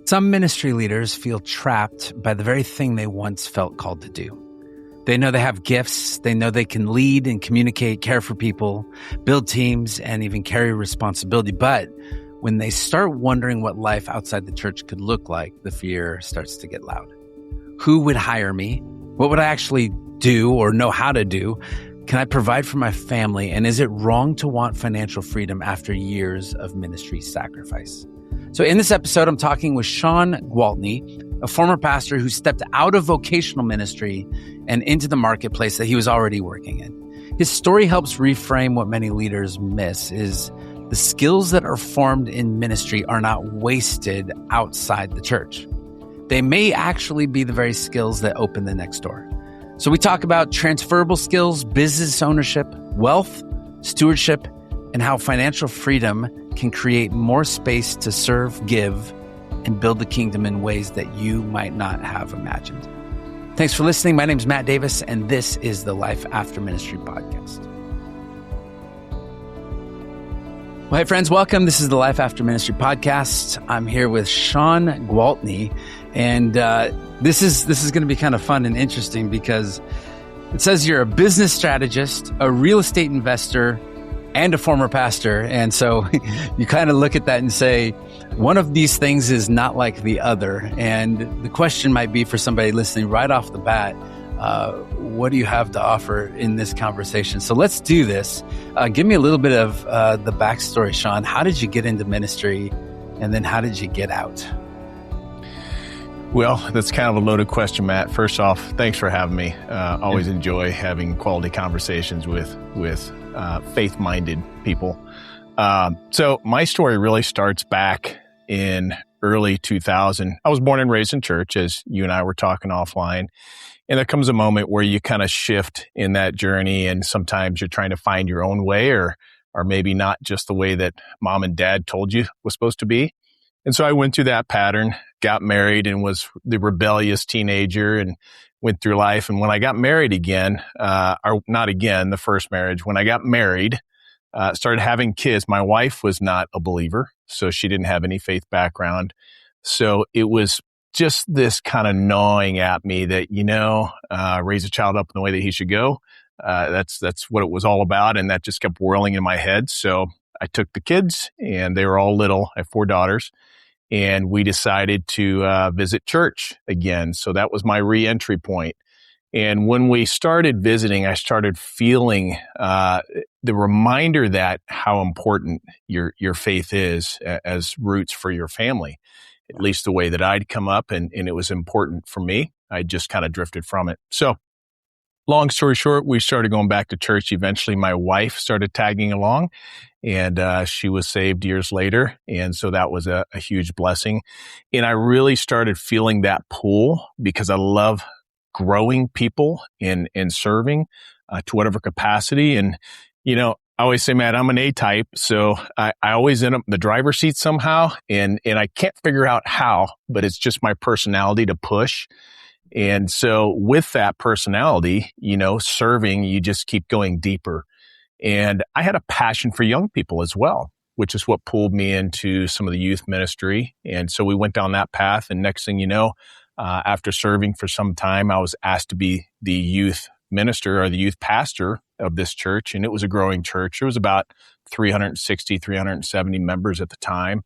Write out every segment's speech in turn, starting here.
Some ministry leaders feel trapped by the very thing they once felt called to do. They know they have gifts, they know they can lead and communicate, care for people, build teams, and even carry responsibility. But when they start wondering what life outside the church could look like, the fear starts to get loud. Who would hire me? What would I actually do or know how to do? Can I provide for my family? And is it wrong to want financial freedom after years of ministry sacrifice? So in this episode, I'm talking with Shawn Gwaltney, a former pastor who stepped out of vocational ministry and into the marketplace that he was already working in. His story helps reframe what many leaders miss is the skills that are formed in ministry are not wasted outside the church. They may actually be the very skills that open the next door. So we talk about transferable skills, business ownership, wealth, stewardship, and how financial freedom can create more space to serve, give, and build the kingdom in ways that you might not have imagined. Thanks for listening. My name is Matt Davis, and this is the Life After Ministry podcast. Well, hey friends, welcome. This is the Life After Ministry podcast. I'm here with Shawn Gwaltney, and this is going to be kind of fun and interesting because it says you're a business strategist, a real estate investor, and a former pastor. And so you kind of look at that and say, one of these things is not like the other. And the question might be for somebody listening right off the bat, what do you have to offer in this conversation? So let's do this. Give me a little bit of the backstory, Shawn. How did you get into ministry? And then how did you get out? Well, that's kind of a loaded question, Matt. First off, thanks for having me. Always enjoy having quality conversations with faith-minded people. So my story really starts back in early 2000. I was born and raised in church, as you and I were talking offline. And there comes a moment where you kind of shift in that journey, and sometimes you're trying to find your own way, or maybe not just the way that mom and dad told you was supposed to be. And so I went through that pattern, got married, and was the rebellious teenager and went through life. And when I got married again, or not again, the first marriage, when I got married, started having kids, my wife was not a believer, so she didn't have any faith background. So it was just this kind of gnawing at me that, raise a child up in the way that he should go. That's what it was all about. And that just kept whirling in my head. So I took the kids, and they were all little. I have 4 daughters. And we decided to visit church again. So that was my re-entry point. And when we started visiting, I started feeling the reminder that how important your faith is as roots for your family, at least the way that I'd come up, and it was important for me. I just kind of drifted from it. So long story short, we started going back to church. Eventually, my wife started tagging along, and she was saved years later. And so that was a huge blessing. And I really started feeling that pull because I love growing people and serving to whatever capacity. And, I always say, Matt, I'm an A-type, so I always end up in the driver's seat somehow. And I can't figure out how, but it's just my personality to push. And so with that personality, serving, you just keep going deeper. And I had a passion for young people as well, which is what pulled me into some of the youth ministry. And so we went down that path. And next thing you know, after serving for some time, I was asked to be the youth minister or the youth pastor of this church. And it was a growing church. There was about 360, 370 members at the time.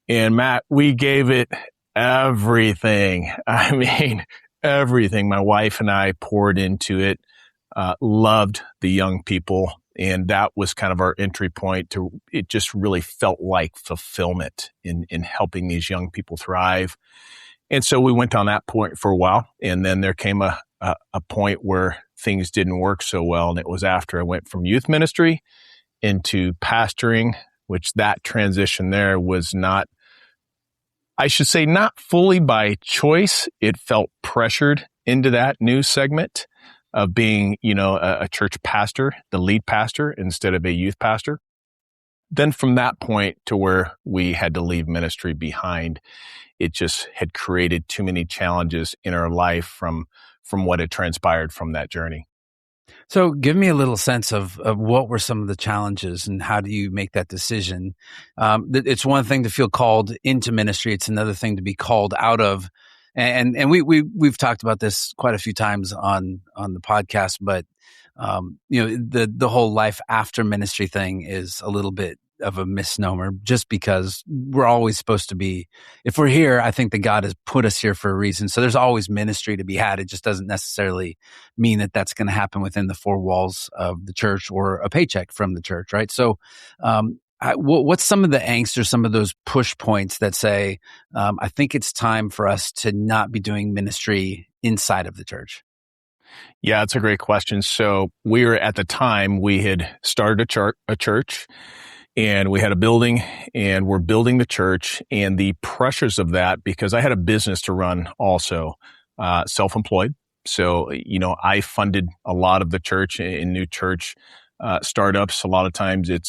And Matt, we gave it everything. I mean, everything. My wife and I poured into it, loved the young people. And that was kind of our entry point to, it just really felt like fulfillment in helping these young people thrive. And so we went on that point for a while. And then there came a point where things didn't work so well. And it was after I went from youth ministry into pastoring, which that transition there was not, I should say, not fully by choice. It felt pressured into that new segment of being, a church pastor, the lead pastor instead of a youth pastor. Then from that point to where we had to leave ministry behind, it just had created too many challenges in our life from what had transpired from that journey. So give me a little sense of what were some of the challenges and how do you make that decision? It's one thing to feel called into ministry. It's another thing to be called out of. And we've talked about this quite a few times on the podcast, but the whole life after ministry thing is a little bit of a misnomer just because we're always supposed to be, if we're here, I think that God has put us here for a reason. So there's always ministry to be had. It just doesn't necessarily mean that that's going to happen within the four walls of the church or a paycheck from the church, right? So, what's some of the angst or some of those push points that say, I think it's time for us to not be doing ministry inside of the church? Yeah, it's a great question. So at the time, we had started a church, and we had a building, and we're building the church, and the pressures of that, because I had a business to run also, self-employed. So, I funded a lot of the church in new church startups. A lot of times it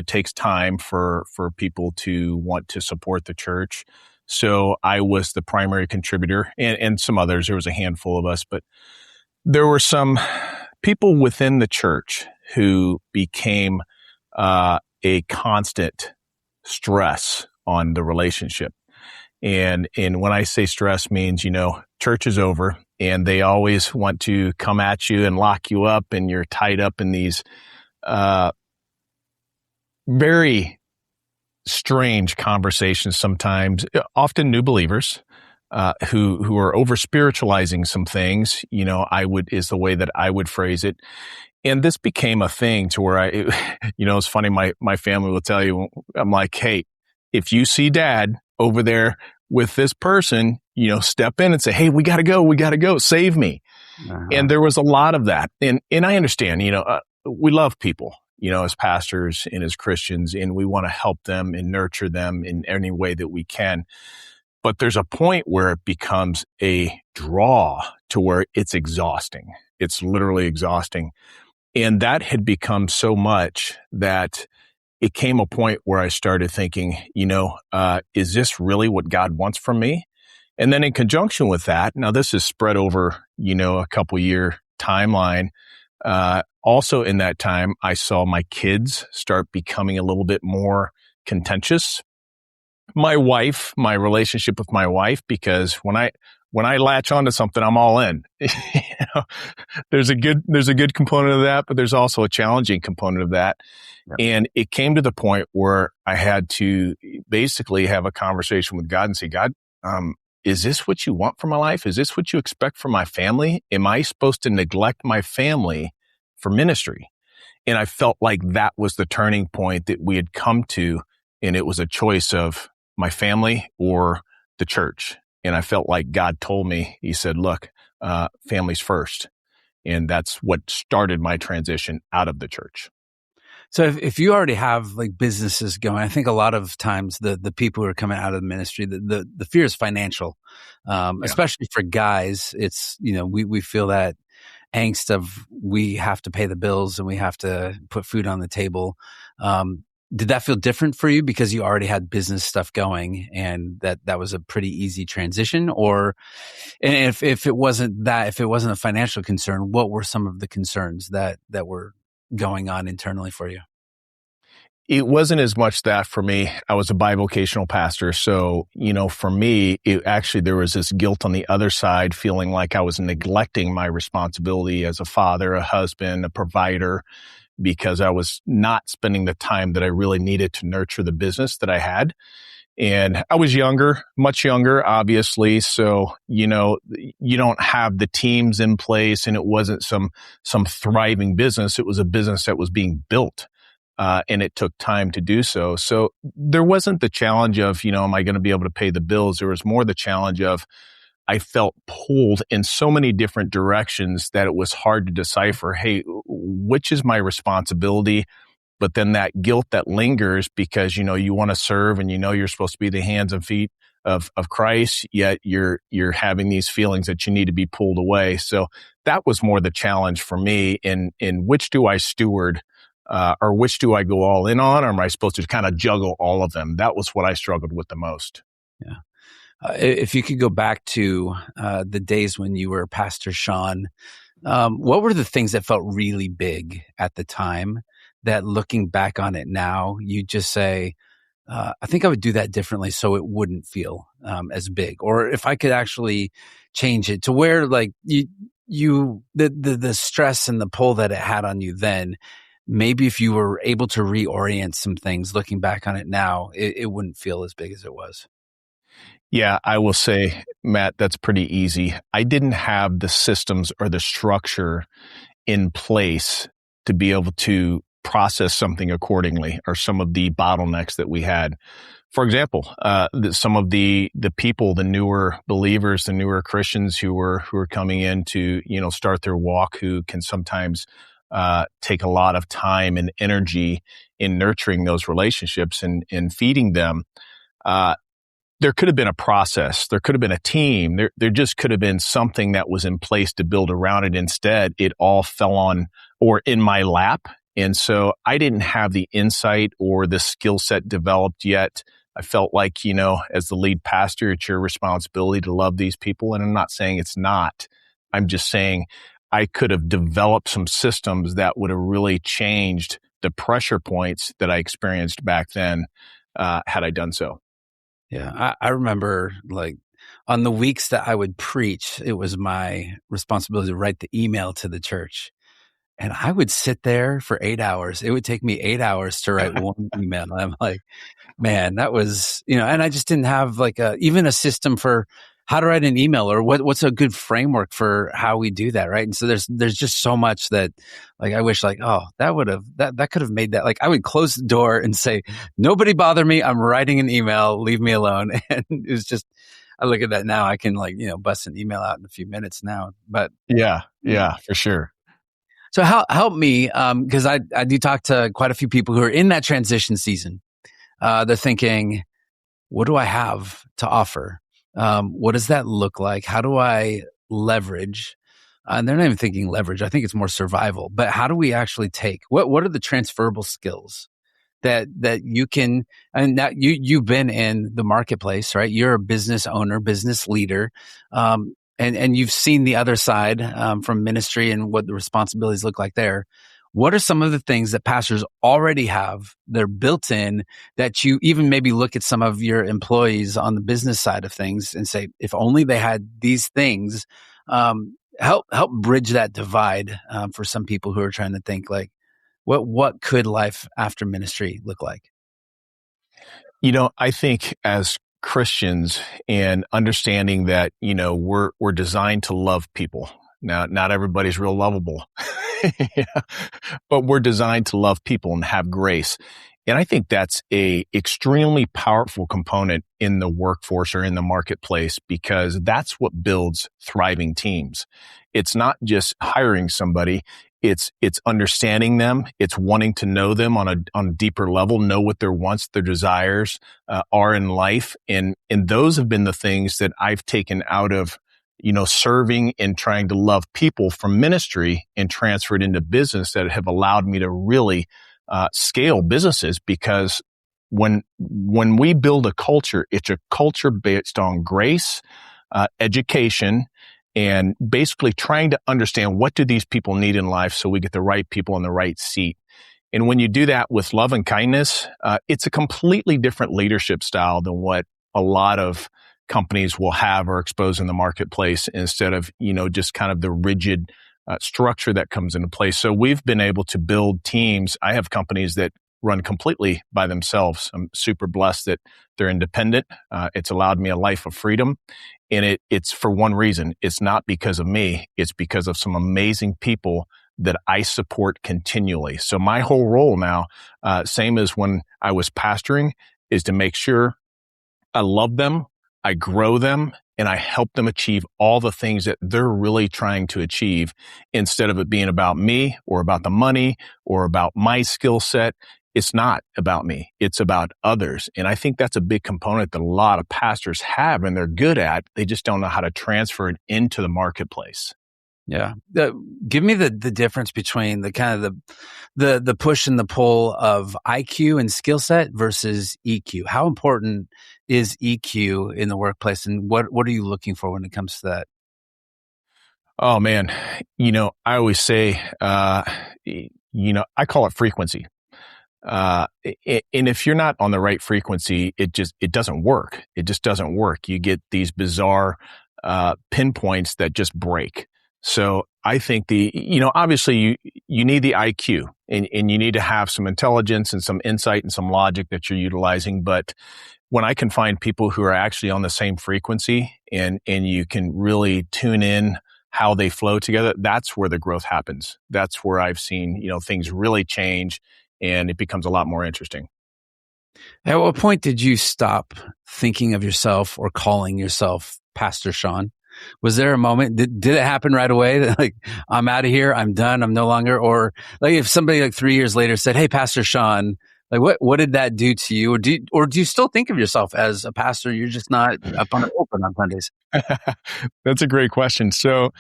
takes time for people to want to support the church. So I was the primary contributor, and some others. There was a handful of us, but there were some people within the church who became a constant stress on the relationship. And when I say stress means, church is over and they always want to come at you and lock you up, and you're tied up in these very strange conversations sometimes, often new believers who are over spiritualizing some things, is the way that I would phrase it. And this became a thing to where it's funny. My family will tell you, I'm like, hey, if you see dad over there with this person, step in and say, hey, we got to go, save me. Uh-huh. And there was a lot of that. And I understand, we love people, as pastors and as Christians, and we want to help them and nurture them in any way that we can. But there's a point where it becomes a draw to where it's exhausting. It's literally exhausting. And that had become so much that it came a point where I started thinking, is this really what God wants from me? And then in conjunction with that, now this is spread over, a couple year timeline. Also in that time, I saw my kids start becoming a little bit more contentious. My relationship with my wife, because when I latch onto something, I'm all in. There's a good component of that, but there's also a challenging component of that. Yep. And it came to the point where I had to basically have a conversation with God and say, God, is this what you want for my life? Is this what you expect from my family? Am I supposed to neglect my family for ministry? And I felt like that was the turning point that we had come to, and it was a choice of my family or the church. And I felt like God told me, he said, look, family's first. And that's what started my transition out of the church. So if you already have like businesses going, I think a lot of times the people who are coming out of the ministry, the fear is financial, especially for guys. It's, we feel that angst of we have to pay the bills and we have to put food on the table. Did that feel different for you because you already had business stuff going and that was a pretty easy transition? Or, and if it wasn't a financial concern, what were some of the concerns that were going on internally for you? It wasn't as much that for me. I was a bivocational pastor. So, for me, there was this guilt on the other side, feeling like I was neglecting my responsibility as a father, a husband, a provider, because I was not spending the time that I really needed to nurture the business that I had. And I was younger, much younger, obviously. So, you don't have the teams in place, and it wasn't some thriving business. It was a business that was being built. And it took time to do so. So there wasn't the challenge of, am I going to be able to pay the bills? There was more the challenge of, I felt pulled in so many different directions that it was hard to decipher, hey, which is my responsibility? But then that guilt that lingers because, you want to serve and you're supposed to be the hands and feet of Christ, yet you're having these feelings that you need to be pulled away. So that was more the challenge for me in which do I steward, or which do I go all in on, or am I supposed to kind of juggle all of them? That was what I struggled with the most. Yeah. If you could go back to the days when you were Pastor Shawn, What were the things that felt really big at the time that looking back on it now, you just say, I think I would do that differently so it wouldn't feel as big. Or if I could actually change it to where like the stress and the pull that it had on you then, maybe if you were able to reorient some things looking back on it now, it wouldn't feel as big as it was. Yeah, I will say, Matt, that's pretty easy. I didn't have the systems or the structure in place to be able to process something accordingly, or some of the bottlenecks that we had. For example, some of the people, the newer believers, the newer Christians who were coming in to start their walk, who can sometimes take a lot of time and energy in nurturing those relationships and feeding them. There could have been a process. There could have been a team. There just could have been something that was in place to build around it. Instead, it all fell on or in my lap. And so I didn't have the insight or the skill set developed yet. I felt like, as the lead pastor, it's your responsibility to love these people. And I'm not saying it's not. I'm just saying I could have developed some systems that would have really changed the pressure points that I experienced back then, had I done so. Yeah, I remember like on the weeks that I would preach, it was my responsibility to write the email to the church. And I would sit there for 8 hours. It would take me 8 hours to write one email. I'm like, man, that was, and I just didn't have like even a system for how to write an email or what's a good framework for how we do that. Right. And so there's just so much that like, I wish like, oh, that could have made that. Like I would close the door and say, nobody bother me. I'm writing an email. Leave me alone. And it was just, I look at that now. I can like, bust an email out in a few minutes now, but Yeah, for sure. so help me, because I do talk to quite a few people who are in that transition season. They're thinking, what do I have to offer? What does that look like? How do I leverage? And they're not even thinking leverage. I think it's more survival. But how do we actually take what are the transferable skills that you can, and that you've been in the marketplace, right? You're a business owner, business leader. And you've seen the other side from ministry and what the responsibilities look like there. What are some of the things that pastors already have? They're built in that you even maybe look at some of your employees on the business side of things and say, if only they had these things, help bridge that divide for some people who are trying to think like, what could life after ministry look like? I think as Christians and understanding that, we're designed to love people. Now, not everybody's real lovable, yeah, but we're designed to love people and have grace. And I think that's a extremely powerful component in the workforce or in the marketplace, because that's what builds thriving teams. It's not just hiring somebody. It's understanding them. It's wanting to know them on a deeper level, know what their wants, their desires are in life. And those have been the things that I've taken out of, serving and trying to love people from ministry and transferred into business, that have allowed me to really scale businesses. Because when we build a culture, it's a culture based on grace, education, and basically trying to understand what do these people need in life so we get the right people in the right seat. And when you do that with love and kindness, it's a completely different leadership style than what a lot of companies will have or expose in the marketplace, instead of, just kind of the rigid structure that comes into place. So we've been able to build teams. I have companies that run completely by themselves. I'm super blessed that they're independent. It's allowed me a life of freedom. And it's for one reason. It's not because of me. It's because of some amazing people that I support continually. So my whole role now, same as when I was pastoring, is to make sure I love them, I grow them, and I help them achieve all the things that they're really trying to achieve, instead of it being about me or about the money or about my skill set. It's not about me. It's about others. And I think that's a big component that a lot of pastors have and they're good at. They just don't know how to transfer it into the marketplace. Yeah. Give me the difference between the kind of the push and the pull of IQ and skill set versus EQ. How important is EQ in the workplace, and what are you looking for when it comes to that? Oh man, I always say, I call it frequency. And if you're not on the right frequency, it doesn't work. It just doesn't work. You get these bizarre, pinpoints that just break. So I think obviously you need the IQ and you need to have some intelligence and some insight and some logic that you're utilizing. But when I can find people who are actually on the same frequency and you can really tune in how they flow together, that's where the growth happens. That's where I've seen, things really change and it becomes a lot more interesting. At what point did you stop thinking of yourself or calling yourself Pastor Shawn? Was there a moment? Did it happen right away? That, like, I'm out of here, I'm done, I'm no longer, or like if somebody like 3 years later said, "Hey, Pastor Shawn," like what did that do to you? Or do you still think of yourself as a pastor? You're just not up on the pulpit on Sundays. That's a great question. So,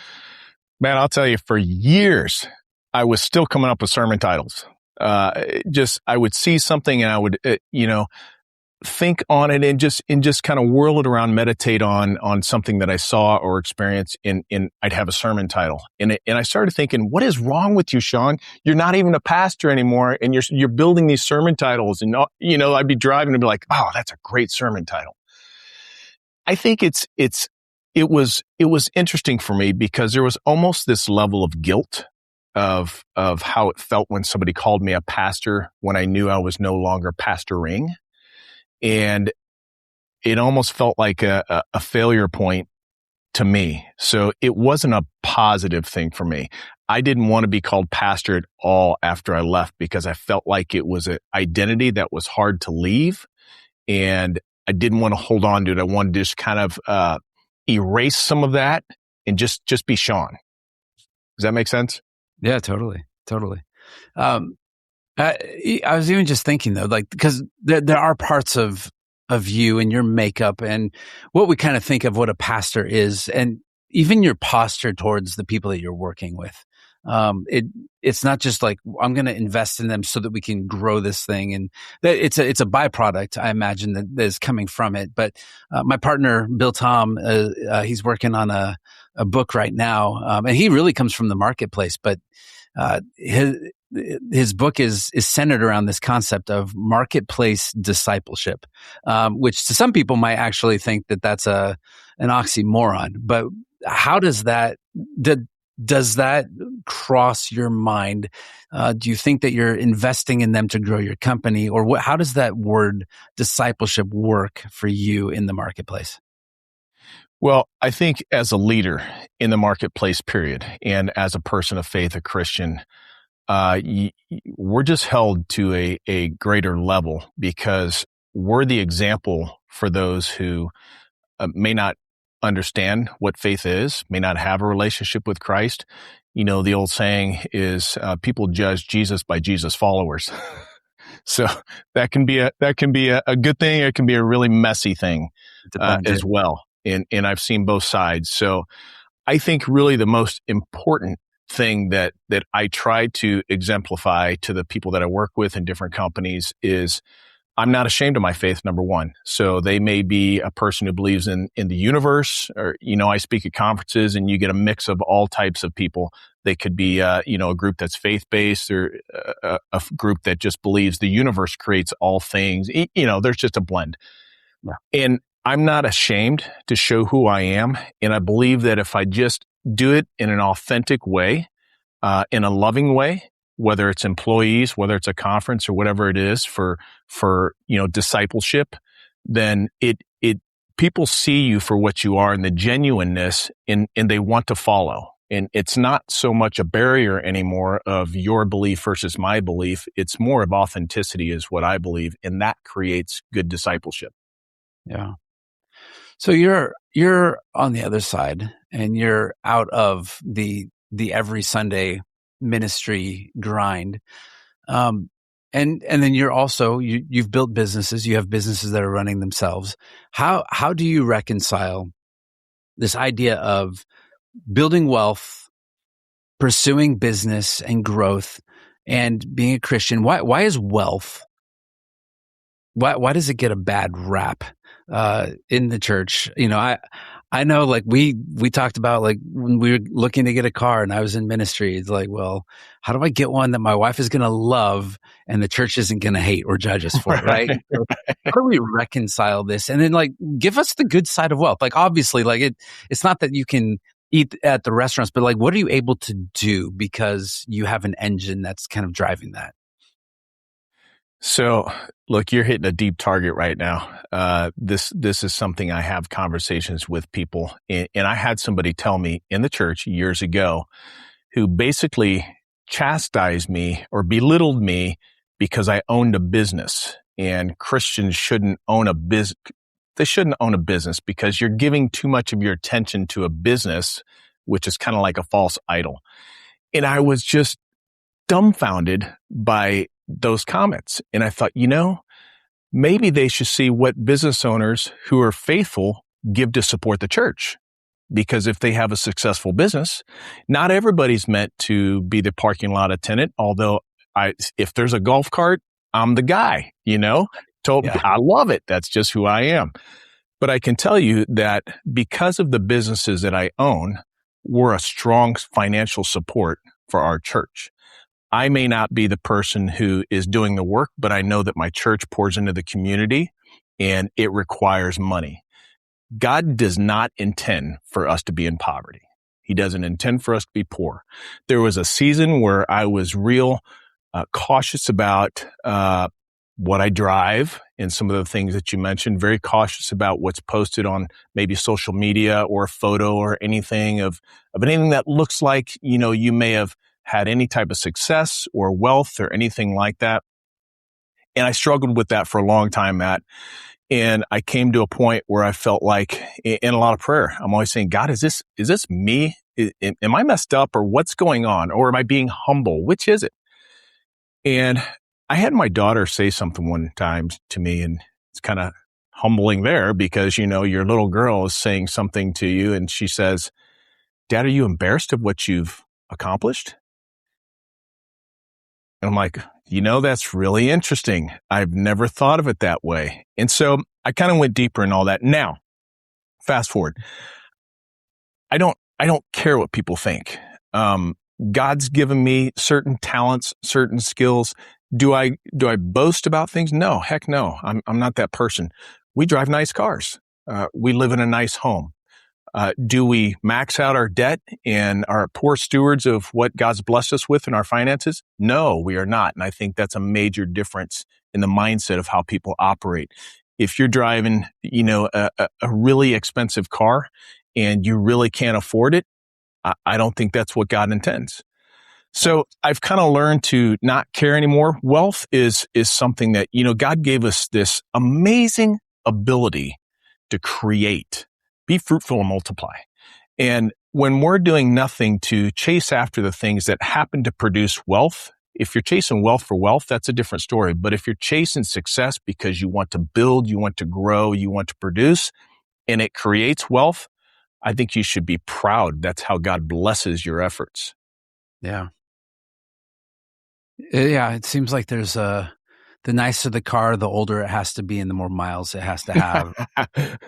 man, I'll tell you, for years, I was still coming up with sermon titles. I would see something and I would, think on it and just kind of whirl it around, meditate on something that I saw or experienced and I'd have a sermon title. And I started thinking, what is wrong with you, Shawn? You're not even a pastor anymore and you're building these sermon titles. And, I'd be driving and be like, oh, that's a great sermon title. I think it was interesting for me because there was almost this level of guilt of how it felt when somebody called me a pastor when I knew I was no longer pastoring. And it almost felt like a failure point to me. So it wasn't a positive thing for me. I didn't want to be called pastor at all after I left because I felt like it was an identity that was hard to leave. And I didn't want to hold on to it. I wanted to just kind of erase some of that and just be Shawn. Does that make sense? Yeah, totally. I was even just thinking though, like, because there are parts of you and your makeup and what we kind of think of what a pastor is, and even your posture towards the people that you're working with. It's not just like, I'm going to invest in them so that we can grow this thing, and that it's a byproduct, I imagine, that is coming from it. But my partner Bill Tom, he's working on a book right now, and he really comes from the marketplace, but his book is centered around this concept of marketplace discipleship, which to some people might actually think that that's an oxymoron. But how does that cross your mind? Do you think that you're investing in them to grow your company, or how does that word discipleship work for you in the marketplace? Well, I think as a leader in the marketplace, period, and as a person of faith, a Christian, we're just held to a greater level because we're the example for those who may not understand what faith is, may not have a relationship with Christ. The old saying is, people judge Jesus by Jesus followers. So that can be a good thing. It can be a really messy thing as well. And I've seen both sides. So I think really the most important thing that I try to exemplify to the people that I work with in different companies is I'm not ashamed of my faith, number one. So they may be a person who believes in the universe, or, I speak at conferences and you get a mix of all types of people. They could be, a group that's faith-based, or a group that just believes the universe creates all things. There's just a blend. Yeah. And I'm not ashamed to show who I am. And I believe that if I just do it in an authentic way, in a loving way, whether it's employees, whether it's a conference or whatever it is for discipleship, then people see you for what you are and the genuineness, and they want to follow. And it's not so much a barrier anymore of your belief versus my belief. It's more of authenticity is what I believe. And that creates good discipleship. Yeah. So you're on the other side and you're out of the every Sunday ministry grind. And then you're also, you've built businesses, you have businesses that are running themselves. How do you reconcile this idea of building wealth, pursuing business and growth, and being a Christian? Why is wealth, why does it get a bad rap in the church? I know, like we talked about like when we were looking to get a car and I was in ministry, it's like, well, how do I get one that my wife is going to love and the church isn't going to hate or judge us for, right? Right. So how do we reconcile this? And then like give us the good side of wealth. Like obviously, like it's not that you can eat at the restaurants, but like what are you able to do because you have an engine that's kind of driving that? So, look, you're hitting a deep target right now. This is something I have conversations with people, and I had somebody tell me in the church years ago, who basically chastised me or belittled me because I owned a business, and Christians shouldn't own a business. They shouldn't own a business because you're giving too much of your attention to a business, which is kind of like a false idol. And I was just dumbfounded by those comments. And I thought, maybe they should see what business owners who are faithful give to support the church. Because if they have a successful business, not everybody's meant to be the parking lot attendant. Although if there's a golf cart, I'm the guy, Yeah. I love it. That's just who I am. But I can tell you that because of the businesses that I own, we're a strong financial support for our church. I may not be the person who is doing the work, but I know that my church pours into the community and it requires money. God does not intend for us to be in poverty. He doesn't intend for us to be poor. There was a season where I was real cautious about what I drive and some of the things that you mentioned, very cautious about what's posted on maybe social media or a photo or anything of anything that looks like, you may have had any type of success or wealth or anything like that. And I struggled with that for a long time, Matt. And I came to a point where I felt like in a lot of prayer, I'm always saying, God, is this me? Am I messed up or what's going on? Or am I being humble? Which is it? And I had my daughter say something one time to me, and it's kind of humbling there because, your little girl is saying something to you and she says, Dad, are you embarrassed of what you've accomplished? And I'm like, that's really interesting. I've never thought of it that way. And so I kind of went deeper in all that. Now, fast forward. I don't care what people think. God's given me certain talents, certain skills. Do I boast about things? No, heck no. I'm not that person. We drive nice cars. We live in a nice home. Do we max out our debt and are poor stewards of what God's blessed us with in our finances? No, we are not. And I think that's a major difference in the mindset of how people operate. If you're driving, a really expensive car and you really can't afford it, I don't think that's what God intends. So I've kind of learned to not care anymore. Wealth is something that, God gave us this amazing ability to create. Be fruitful and multiply. And when we're doing nothing to chase after the things that happen to produce wealth, if you're chasing wealth for wealth, that's a different story. But if you're chasing success because you want to build, you want to grow, you want to produce, and it creates wealth, I think you should be proud. That's how God blesses your efforts. Yeah. Yeah. It seems like there's the nicer the car, the older it has to be and the more miles it has to have.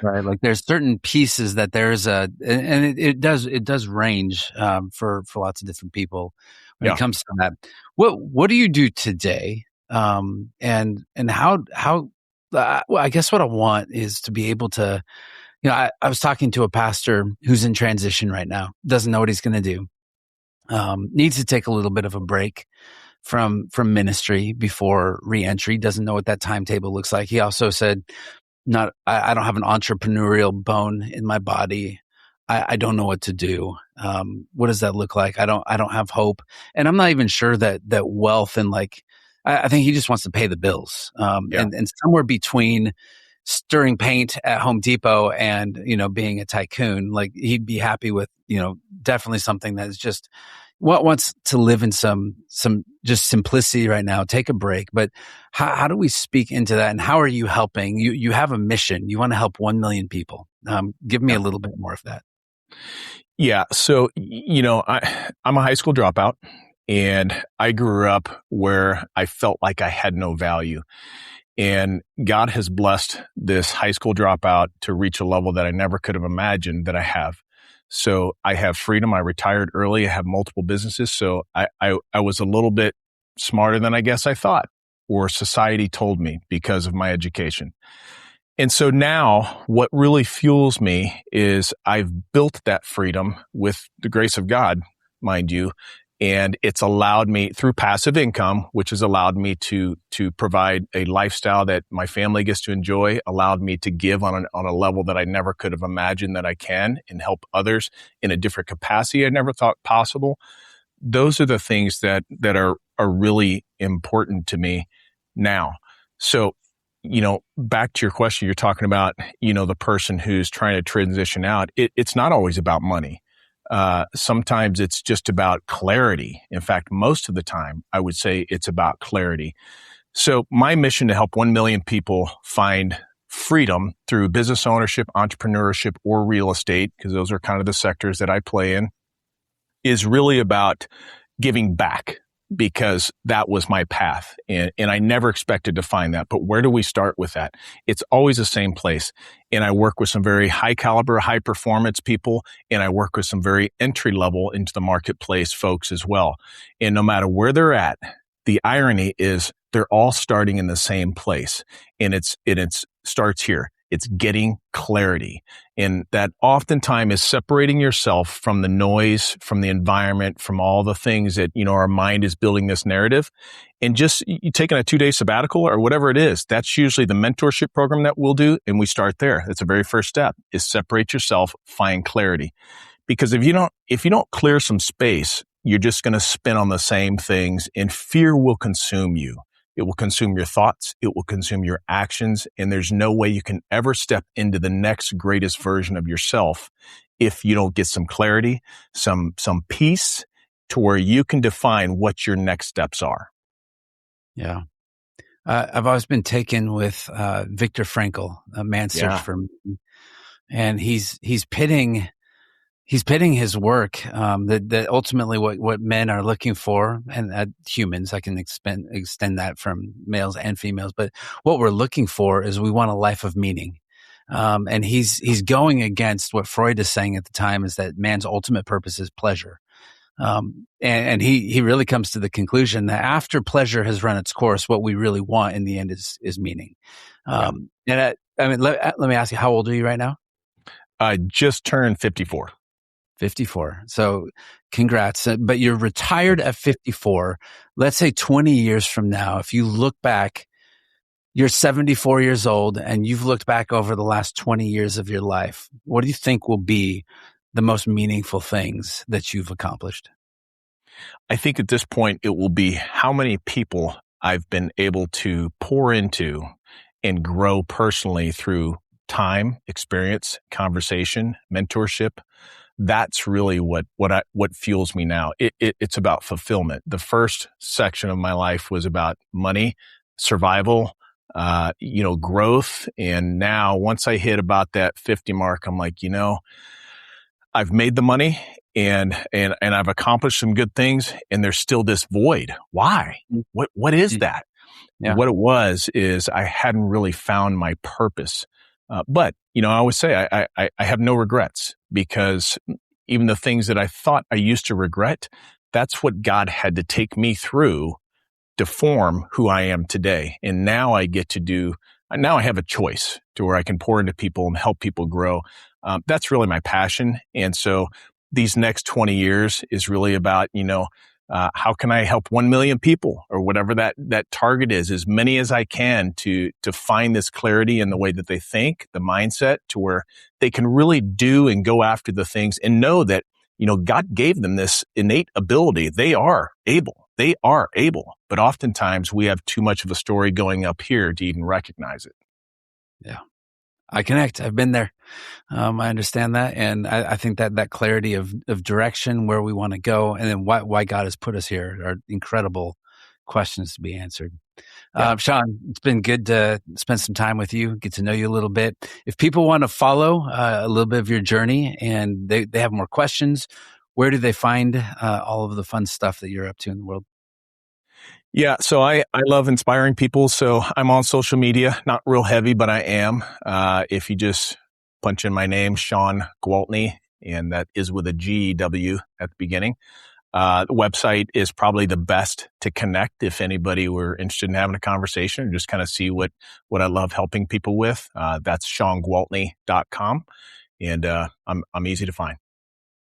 Right. Like there's certain pieces that and it does range, for lots of different people when it comes to that. What do you do today? And how, well, I guess what I want is to be able to, I was talking to a pastor who's in transition right now, doesn't know what he's going to do. Needs to take a little bit of a break from ministry before reentry, doesn't know what that timetable looks like. He also said, I don't have an entrepreneurial bone in my body. I don't know what to do. What does that look like? I don't have hope. And I'm not even sure that wealth and I think he just wants to pay the bills. And somewhere between stirring paint at Home Depot and, being a tycoon, he'd be happy with, definitely something that is just what wants to live in some just simplicity right now, take a break. But how do we speak into that? And how are you helping? You have a mission. You want to help 1 million people. Give me a little bit more of that. Yeah. So, I'm a high school dropout and I grew up where I felt like I had no value. And God has blessed this high school dropout to reach a level that I never could have imagined that I have. So I have freedom. I retired early. I have multiple businesses. So I was a little bit smarter than I guess I thought, or society told me because of my education. And so now what really fuels me is I've built that freedom with the grace of God, mind you, and it's allowed me through passive income, which has allowed me to provide a lifestyle that my family gets to enjoy, allowed me to give on a level that I never could have imagined that I can, and help others in a different capacity I never thought possible. Those are the things that are really important to me now. So, back to your question, you're talking about, the person who's trying to transition out. It's not always about money. Sometimes it's just about clarity. In fact, most of the time, I would say it's about clarity. So my mission to help 1 million people find freedom through business ownership, entrepreneurship, or real estate, because those are kind of the sectors that I play in, is really about giving back, because that was my path. And I never expected to find that. But where do we start with that? It's always the same place. And I work with some very high caliber, high performance people. And I work with some very entry level into the marketplace folks as well. And no matter where they're at, the irony is they're all starting in the same place. And it starts here. It's getting clarity. And that oftentimes is separating yourself from the noise, from the environment, from all the things that, our mind is building this narrative. And just you taking a 2-day sabbatical or whatever it is, that's usually the mentorship program that we'll do. And we start there. That's the very first step, is separate yourself, find clarity. Because if you don't clear some space, you're just going to spin on the same things, and fear will consume you. It will consume your thoughts. It will consume your actions. And there's no way you can ever step into the next greatest version of yourself if you don't get some clarity, some peace, to where you can define what your next steps are. Yeah. I've always been taken with Viktor Frankl, A Man's Search for Meaning. And he's pitting his work that ultimately what men are looking for, and humans, I can extend that from males and females, but what we're looking for is we want a life of meaning. And he's going against what Freud is saying at the time, is that man's ultimate purpose is pleasure. And he really comes to the conclusion that after pleasure has run its course, what we really want in the end is meaning. And let me ask you, how old are you right now? I just turned 54. 54. So congrats. But you're retired at 54. Let's say 20 years from now, if you look back, you're 74 years old and you've looked back over the last 20 years of your life. What do you think will be the most meaningful things that you've accomplished? I think at this point, it will be how many people I've been able to pour into and grow personally through time, experience, conversation, mentorship. That's really what fuels me now. It's about fulfillment. The first section of my life was about money, survival, growth. And now once I hit about that 50 mark, I'm like, I've made the money and I've accomplished some good things, and there's still this void. Why? What is that? Yeah. What it was is I hadn't really found my purpose. But I always say I have no regrets, because even the things that I thought I used to regret, that's what God had to take me through to form who I am today. And now I have a choice to where I can pour into people and help people grow. That's really my passion. And so these next 20 years is really about, how can I help 1 million people, or whatever that target is, as many as I can, to find this clarity in the way that they think, the mindset, to where they can really do and go after the things and know that, God gave them this innate ability. They are able. But oftentimes we have too much of a story going up here to even recognize it. Yeah. I connect. I've been there. I understand that. And I think that clarity of direction, where we want to go, and then why God has put us here, are incredible questions to be answered. Yeah. Shawn, it's been good to spend some time with you, get to know you a little bit. If people want to follow a little bit of your journey and they have more questions, where do they find all of the fun stuff that you're up to in the world? Yeah, so I love inspiring people. So I'm on social media, not real heavy, but I am. If you just punch in my name, Shawn Gwaltney, and that is with a GW at the beginning. The website is probably the best to connect if anybody were interested in having a conversation and just kind of see what I love helping people with. That's ShawnGwaltney.com, and I'm easy to find.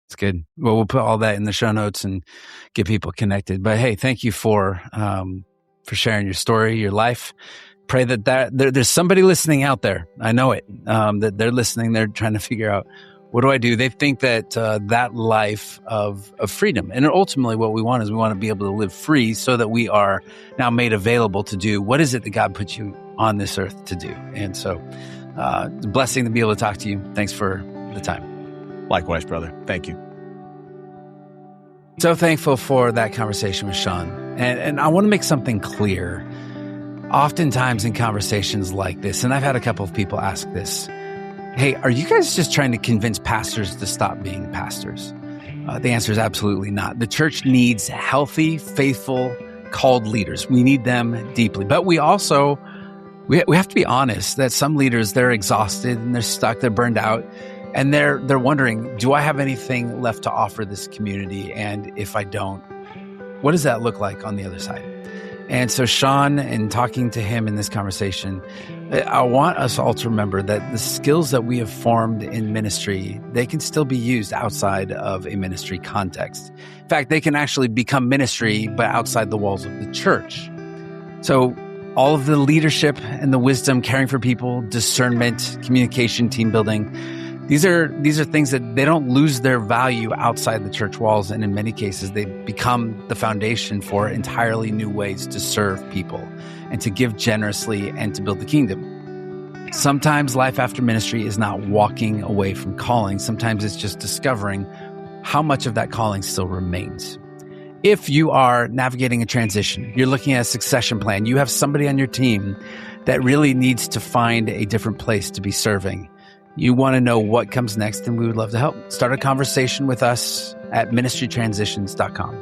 It's good. Well, we'll put all that in the show notes and get people connected. But hey, thank you for sharing your story, your life. Pray that there's somebody listening out there. I know it, that they're listening. They're trying to figure out, what do I do? They think that that life of freedom, and ultimately what we want is we want to be able to live free so that we are now made available to do what is it that God put you on this earth to do. And so it's a blessing to be able to talk to you. Thanks for the time. Likewise, brother. Thank you. So thankful for that conversation with Shawn. And I want to make something clear. Oftentimes in conversations like this, and I've had a couple of people ask this, hey, are you guys just trying to convince pastors to stop being pastors? The answer is absolutely not. The church needs healthy, faithful, called leaders. We need them deeply. But we also, we have to be honest that some leaders, they're exhausted and they're stuck, they're burned out. And they're wondering, do I have anything left to offer this community? And if I don't, what does that look like on the other side? And so Shawn, in talking to him in this conversation, I want us all to remember that the skills that we have formed in ministry, they can still be used outside of a ministry context. In fact, they can actually become ministry, but outside the walls of the church. So all of the leadership and the wisdom, caring for people, discernment, communication, team building, These are things that they don't lose their value outside the church walls. And in many cases, they become the foundation for entirely new ways to serve people and to give generously and to build the kingdom. Sometimes life after ministry is not walking away from calling. Sometimes it's just discovering how much of that calling still remains. If you are navigating a transition, you're looking at a succession plan, you have somebody on your team that really needs to find a different place to be serving. You want to know what comes next, and we would love to help. Start a conversation with us at ministrytransitions.com.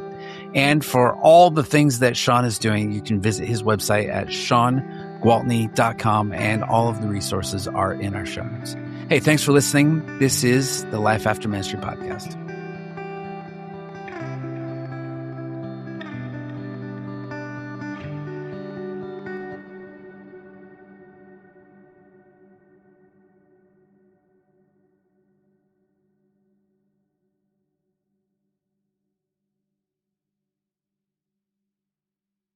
And for all the things that Shawn is doing, you can visit his website at ShawnGwaltney.com, and all of the resources are in our show notes. Hey, thanks for listening. This is the Life After Ministry podcast.